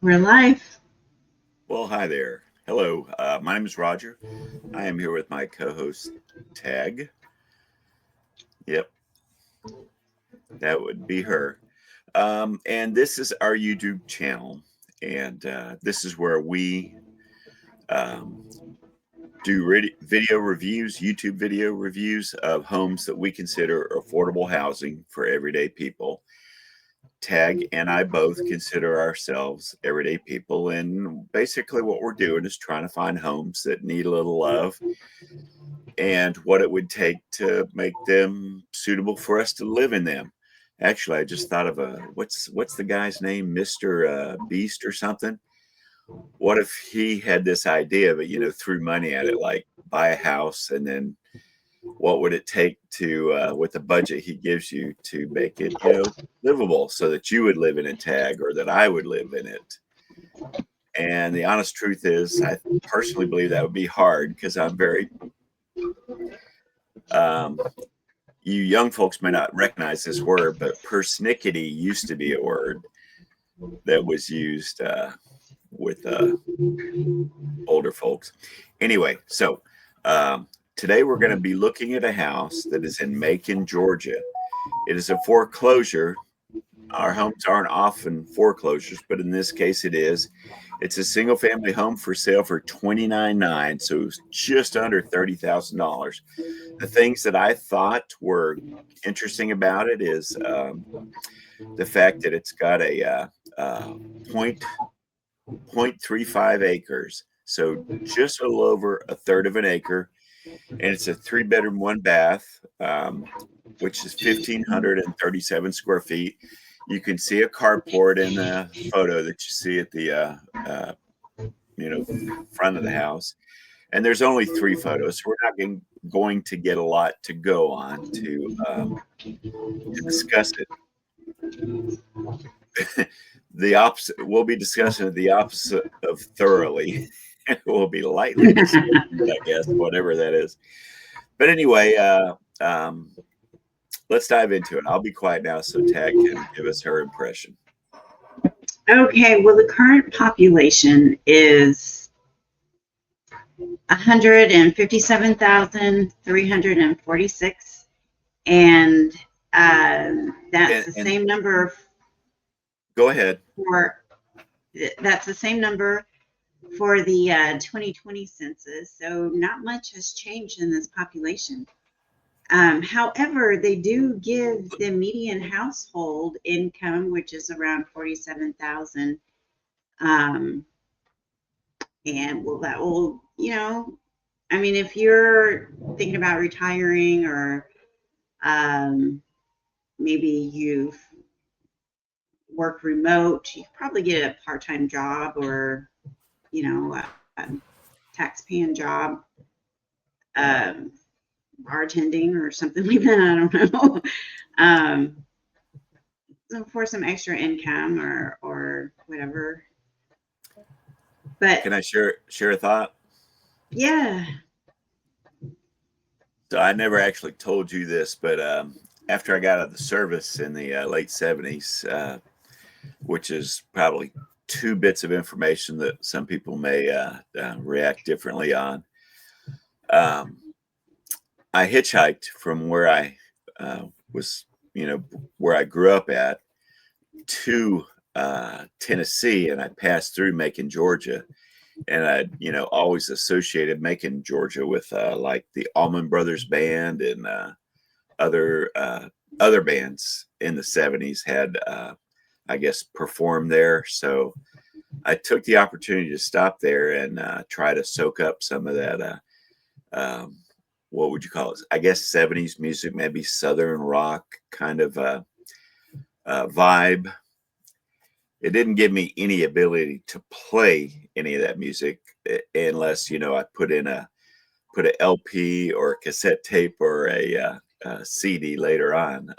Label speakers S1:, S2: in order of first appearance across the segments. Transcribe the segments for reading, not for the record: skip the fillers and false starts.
S1: We're live.
S2: Well, hi there. Hello. My name is Roger. I am here with my co-host Tagg. Yep, that would be her. And this is our YouTube channel, and this is where we um, do video reviews, YouTube video reviews of homes that we consider affordable housing for everyday people. Tagg and I both consider ourselves everyday people, and basically what we're doing is trying to find homes that need a little love and what it would take to make them suitable for us to live in them. Actually, I just thought of a what's the guy's name, Mr. Beast or something. What if he had this idea, but threw money at it, like buy a house, and then what would it take to, with the budget he gives you, to make it, livable, so that you would live in a Tagg or that I would live in it? And the honest truth is, I personally believe that would be hard because I'm very um, you young folks may not recognize this word, but persnickety used to be a word that was used with older folks. Anyway, so today we're going to be looking at a house that is in Macon, Georgia. It is a foreclosure. Our homes aren't often foreclosures, but in this case it is. It's a single family home for sale for $29,900, so it's just under $30,000. The things that I thought were interesting about it is the fact that it's got a point 0.35 acres, so just a little over a third of an acre, and it's a 3-bedroom, 1-bath, which is 1,537 square feet. You can see a carport in the photo that you see at the front of the house. And there's only 3 photos, so we're not going to get a lot to go on to discuss it. The opposite, we'll be discussing the opposite of thoroughly. We'll be lightly discussing it, I guess, whatever that is. But anyway, let's dive into it. I'll be quiet now so Tagg can give us her impression.
S1: Okay, well, the current population is 157,346, and that's the same number.
S2: Go ahead.
S1: That's the same number for the 2020 census, so not much has changed in this population. However, they do give the median household income, which is around $47,000. And that will, I mean, if you're thinking about retiring, or maybe you've worked remote, you probably get a part-time job, or, a tax-paying job, bartending or something like that. I don't know. So for some extra income or whatever. But
S2: can I share a thought?
S1: Yeah.
S2: So I never actually told you this, but after I got out of the service in the late 70s, which is probably 2 bits of information that some people may react differently on. I hitchhiked from where I was, where I grew up at, to Tennessee, and I passed through Macon, Georgia. And I, always associated Macon, Georgia with like the Allman Brothers Band, and other bands in the 70s had, I guess, performed there. So I took the opportunity to stop there and try to soak up some of that, what would you call it? I guess 70s music, maybe Southern rock kind of vibe. It didn't give me any ability to play any of that music unless, I put an LP or a cassette tape or a CD later on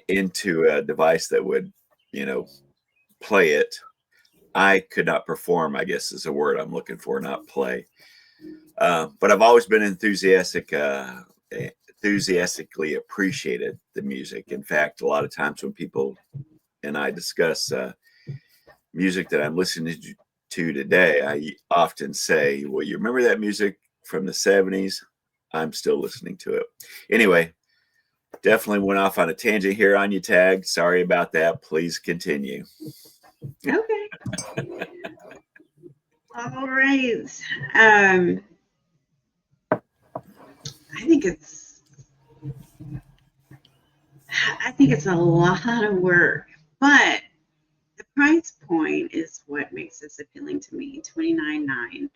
S2: into a device that would, play it. I could not perform, I guess is a word I'm looking for, not play. But I've always been enthusiastically appreciated the music. In fact, a lot of times when people and I discuss music that I'm listening to today, I often say, well, you remember that music from the 70s? I'm still listening to it. Anyway, definitely went off on a tangent here on you, Tagg. Sorry about that. Please continue.
S1: Okay. All right. I think it's a lot of work, but the price point is what makes this appealing to me, $29.9.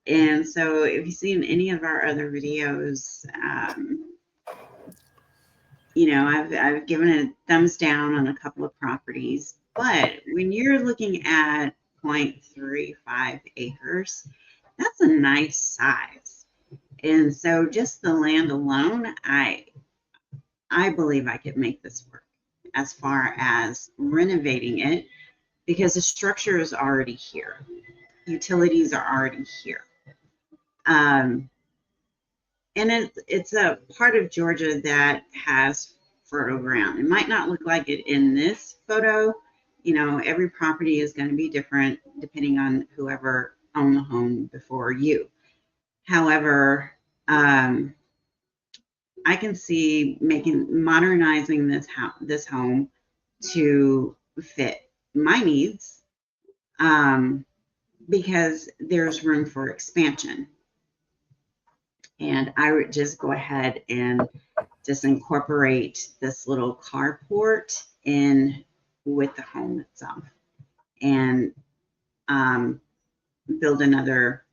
S1: And so if you've seen any of our other videos, I've given a thumbs down on a couple of properties, but when you're looking at 0.35 acres, that's a nice size. And so just the land alone, I believe I could make this work as far as renovating it because the structure is already here. Utilities are already here. And it's a part of Georgia that has fertile ground. It might not look like it in this photo. Every property is going to be different depending on whoever owned the home before you. However, I can see modernizing this home to fit my needs, because there's room for expansion. And I would just go ahead and just incorporate this little carport in with the home itself, and build another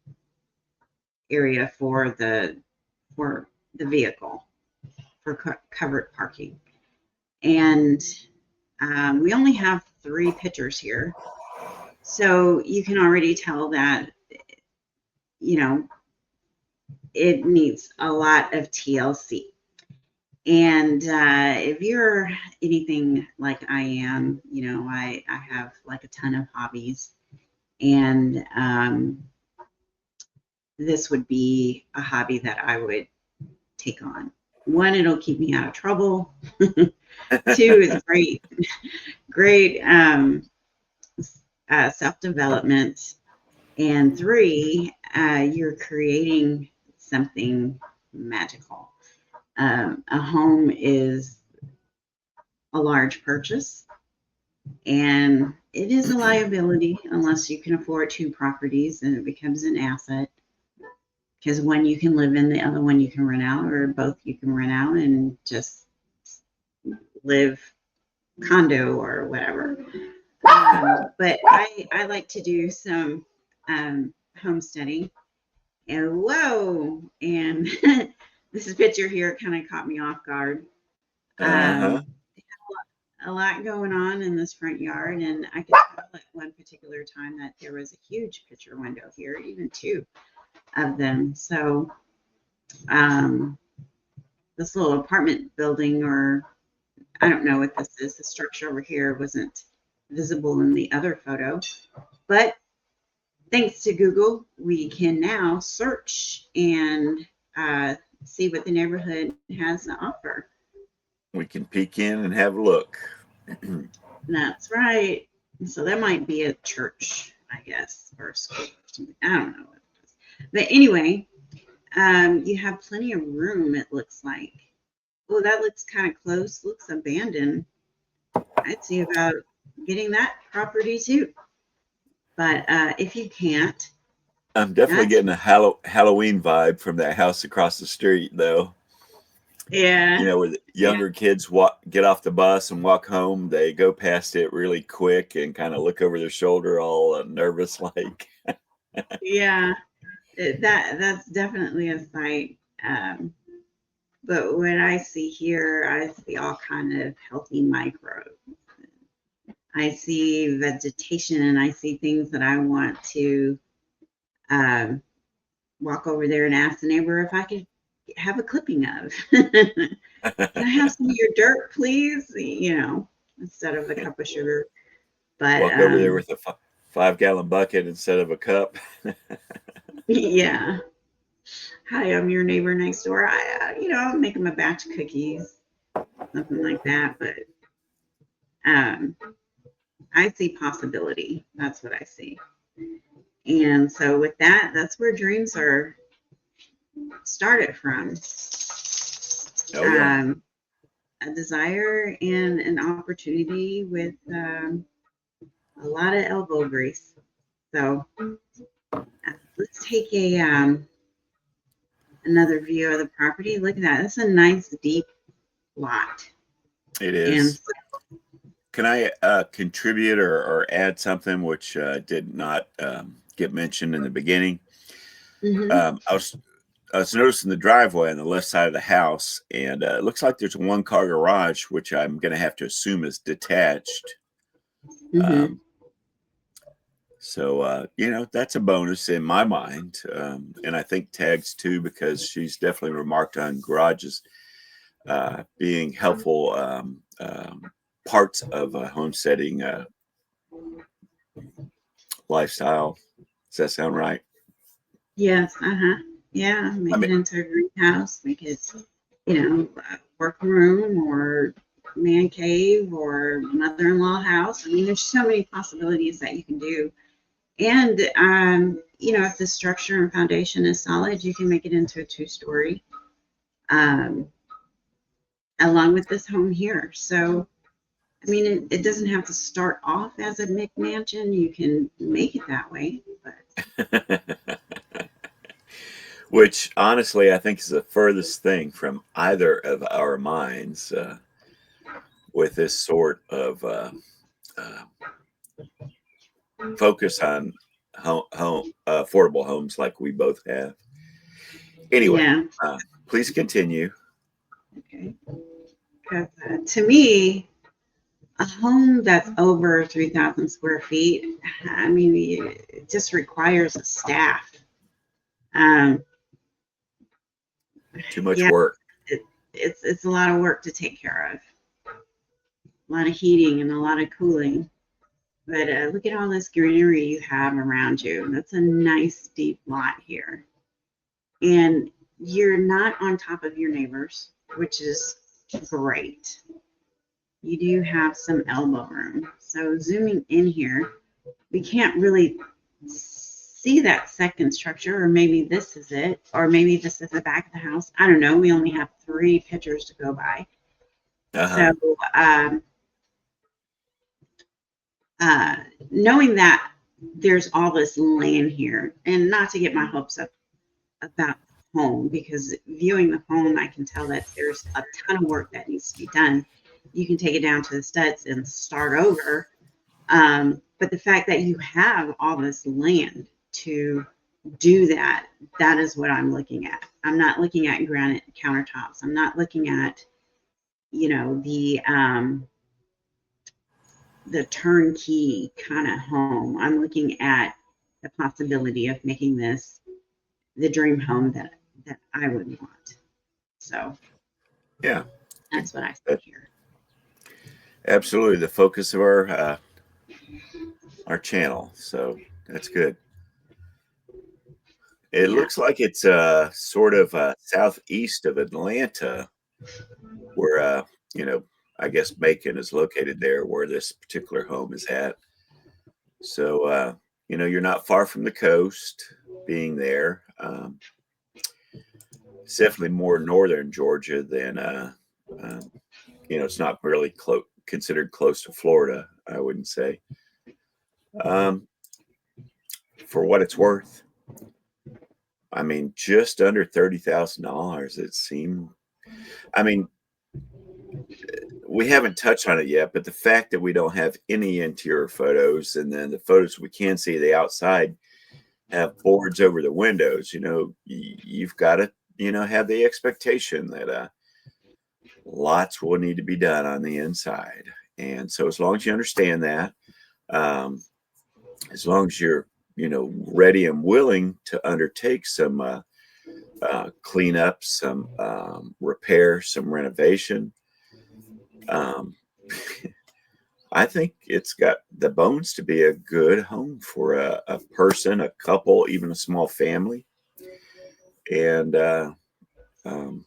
S1: area for the vehicle for covered parking. And we only have 3 pictures here, so you can already tell that it needs a lot of TLC. And if you're anything like I am, I have like a ton of hobbies, and this would be a hobby that I would take on. 1, it'll keep me out of trouble. 2, it's great self-development. And 3, you're creating something magical. A home is a large purchase, and it is a liability unless you can afford 2 properties, and it becomes an asset because one you can live in, the other one you can rent out, or both you can rent out and just live condo or whatever. But I like to do some homesteading. And and this picture here kind of caught me off guard. A lot going on in this front yard, and I could tell at one particular time that there was a huge picture window here, even 2 of them. So this little apartment building, or I don't know what this is, the structure over here wasn't visible in the other photo, but thanks to Google, we can now search and see what the neighborhood has to offer.
S2: We can peek in and have a look.
S1: That's right. So that might be a church, I guess, or a school or something. I don't know what it is. But anyway, you have plenty of room, it looks like. Oh, that looks kind of close. Looks abandoned. I'd see about getting that property too. But if you can't,
S2: I'm definitely getting a Halloween vibe from that house across the street, though.
S1: Yeah.
S2: Where the younger kids get off the bus and walk home, they go past it really quick and kind of look over their shoulder, all nervous like.
S1: Yeah, that's definitely a sight. But what I see here, I see all kind of healthy microbes. I see vegetation, and I see things that I want to walk over there and ask the neighbor if I could have a clipping of. Can I have some of your dirt, please? Instead of a cup of sugar. But
S2: walk over there with a 5-gallon bucket instead of a cup.
S1: Yeah. Hi, I'm your neighbor next door. I'll make them a batch of cookies, something like that. But I see possibility. That's what I see. And so with that, that's where dreams are started from.
S2: Oh yeah,
S1: A desire and an opportunity with a lot of elbow grease. So let's take a another view of the property. Look at that. That's a nice deep lot.
S2: it
S1: And
S2: is. Can I contribute or add something which did not get mentioned in the beginning?
S1: mhm,
S2: I was noticing the driveway on the left side of the house, and it looks like there's a one-car garage, which I'm going to have to assume is detached.
S1: mhm.
S2: Um, so that's a bonus in my mind, and I think Tagg's too, because she's definitely remarked on garages being helpful parts of a homesteading lifestyle. Does that sound right?
S1: Yes, uh-huh. Yeah,
S2: I
S1: make
S2: mean,
S1: it into a greenhouse, make it, workroom or man cave or mother-in-law house. I mean, there's so many possibilities that you can do. And if the structure and foundation is solid, you can make it into a two-story, um, along with this home here. So, I mean, it doesn't have to start off as a McMansion. You can make it that way, but
S2: which honestly I think is the furthest thing from either of our minds with this sort of uh, focus on affordable homes like we both have. Anyway,
S1: yeah.
S2: please continue.
S1: Okay. 'Cause, to me, a home that's over 3,000 square feet, I mean, it just requires a staff. Um,
S2: Too much
S1: yeah,
S2: work.
S1: it's a lot of work to take care of, a lot of heating and a lot of cooling. But look at all this greenery you have around you. That's a nice deep lot here. And you're not on top of your neighbors, which is great. You do have some elbow room. So zooming in here, we can't really see that second structure, or maybe this is it, or maybe this is the back of the house. I don't know. We only have 3 pictures to go by. So
S2: Uh-huh.
S1: um, uh, knowing that there's all this land here, and not to get my hopes up about the home, because viewing the home, I can tell that there's a ton of work that needs to be done. You can take it down to the studs and start over. But the fact that you have all this land to do that, that is what I'm looking at. I'm not looking at granite countertops. I'm not looking at, the turnkey kind of home. I'm looking at the possibility of making this the dream home that I would want. So
S2: Yeah,
S1: that's what I see
S2: that,
S1: here.
S2: absolutely the focus of our channel. So that's good. It
S1: Yeah.
S2: looks like it's sort of southeast of Atlanta, where you know I guess Macon is located there, where this particular home is at. So you're not far from the coast, being there. It's definitely more northern Georgia than um, it's not really considered close to Florida, I wouldn't say. Um, for what it's worth, I mean, just under $30,000. It seemed. I mean, we haven't touched on it yet, but the fact that we don't have any interior photos, and then the photos we can see the outside have boards over the windows, you've got to, have the expectation that lots will need to be done on the inside. And so as long as you understand that, um, as long as you're, ready and willing to undertake some cleanup, some repair, some renovation, um, I think it's got the bones to be a good home for a person, a couple, even a small family. And um,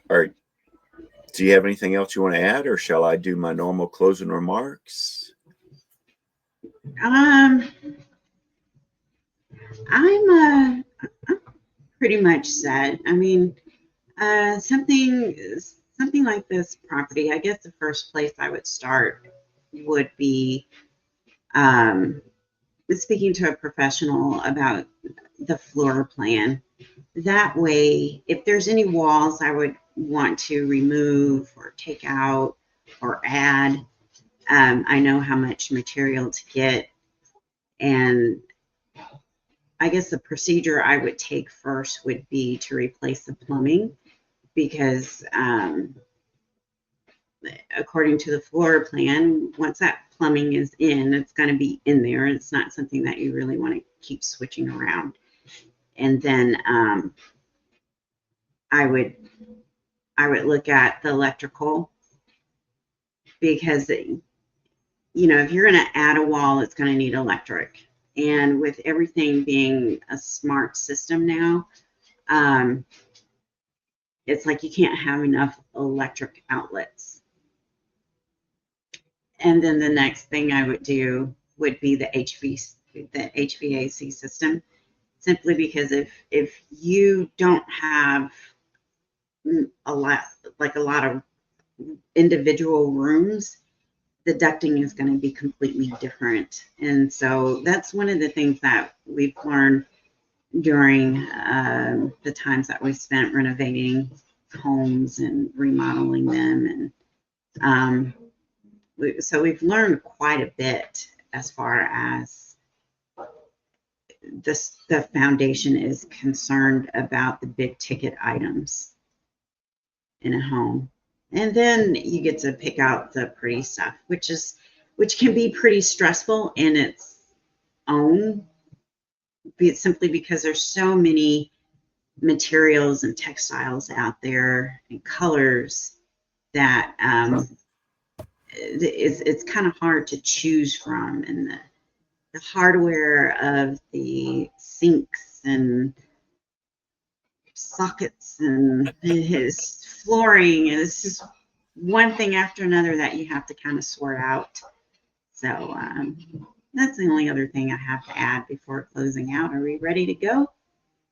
S2: are Do you have anything else you want to add, or shall I do my normal closing remarks?
S1: I'm I'm pretty much set. I mean, something like this property. I guess the first place I would start would be speaking to a professional about the floor plan. That way, if there's any walls I would want to remove or take out or add, I know how much material to get. And I guess the procedure I would take first would be to replace the plumbing because according to the floor plan, once that plumbing is in, it's going to be in there. It's not something that you really want to keep switching around. And then I would look at the electrical because if you're going to add a wall, it's going to need electric. And with everything being a smart system now, it's like you can't have enough electric outlets. And then the next thing I would do would be the HVAC system, simply because if you don't have a lot of individual rooms, the ducting is going to be completely different. And so that's one of the things that we've learned during the times that we spent renovating homes and remodeling them. And so we've learned quite a bit as far as the foundation is concerned about the big ticket items in a home. And then you get to pick out the pretty stuff, which can be pretty stressful in its own, simply because there's so many materials and textiles out there and colors that it's kind of hard to choose from. And the hardware of the sinks and sockets and his flooring, and it's just one thing after another that you have to kind of sort out. So that's the only other thing I have to add before closing out. Are we ready to go?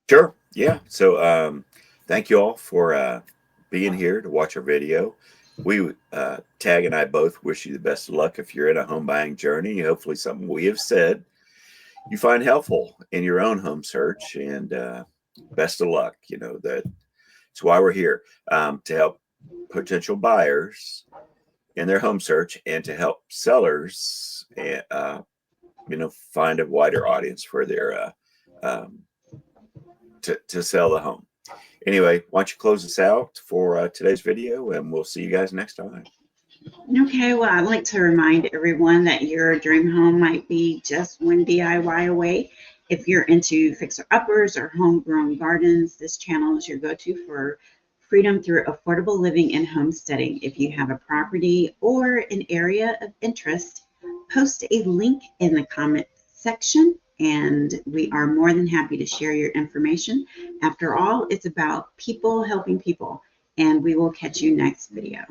S2: Sure. Yeah. So thank you all for being here to watch our video. We, Tagg and I both wish you the best of luck if you're in a home buying journey. Hopefully something we have said you find helpful in your own home search, and best of luck. That's why we're here, to help potential buyers in their home search and to help sellers, find a wider audience for their to sell the home. Anyway, why don't you close us out for today's video, and we'll see you guys next time.
S1: Okay, well, I'd like to remind everyone that your dream home might be just one DIY away. If you're into fixer-uppers or homegrown gardens, this channel is your go-to for freedom through affordable living and homesteading. If you have a property or an area of interest, post a link in the comment section, and we are more than happy to share your information. After all, it's about people helping people, and we will catch you next video.